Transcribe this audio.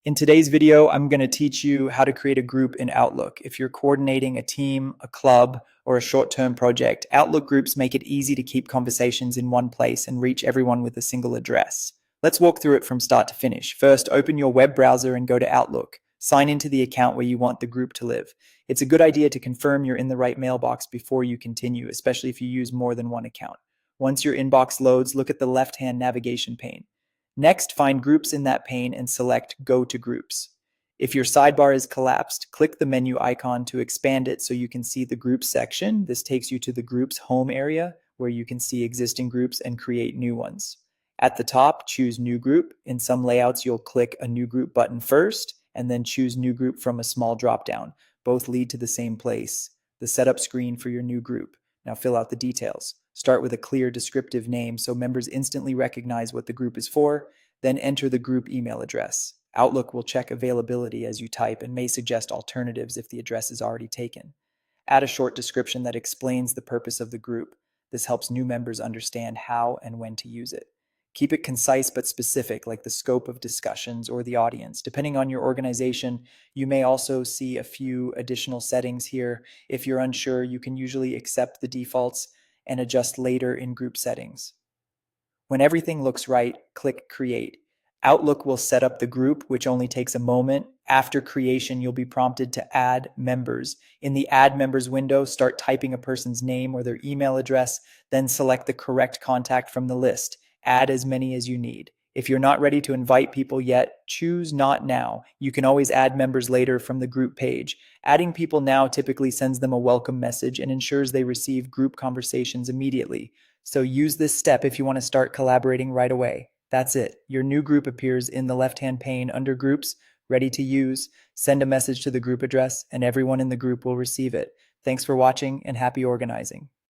In today's video, I'm going to teach you how to create a group in Outlook. If you're coordinating a team, a club, or a short-term project, Outlook groups make it easy to keep conversations in one place and reach everyone with a single address. Let's walk through it from start to finish. First, open your web browser and go to Outlook. Sign into the account where you want the group to live. It's a good idea to confirm you're in the right mailbox before you continue, especially if you use more than one account. Once your inbox loads, look at the left-hand navigation pane. Next, find groups in that pane and select Go to Groups. If your sidebar is collapsed, click the menu icon to expand it so you can see the Groups section. This takes you to the Groups home area where you can see existing groups and create new ones. At the top, choose New Group. In some layouts, you'll click a New Group button first and then choose New Group from a small dropdown. Both lead to the same place, the setup screen for your new group. Now fill out the details. Start with a clear descriptive name so members instantly recognize what the group is for, then enter the group email address. Outlook will check availability as you type and may suggest alternatives if the address is already taken. Add a short description that explains the purpose of the group. This helps new members understand how and when to use it. Keep it concise but specific, like the scope of discussions or the audience. Depending on your organization, you may also see a few additional settings here. If you're unsure, you can usually accept the defaults and adjust later in group settings. When everything looks right, click Create. Outlook will set up the group, which only takes a moment. After creation, you'll be prompted to add members. In the Add Members window, start typing a person's name or their email address, then select the correct contact from the list. Add as many as you need. If you're not ready to invite people yet, choose Not Now. You can always add members later from the group page. Adding people now typically sends them a welcome message and ensures they receive group conversations immediately. So use this step if you want to start collaborating right away. That's it. Your new group appears in the left-hand pane under Groups, ready to use. Send a message to the group address, and everyone in the group will receive it. Thanks for watching, and happy organizing.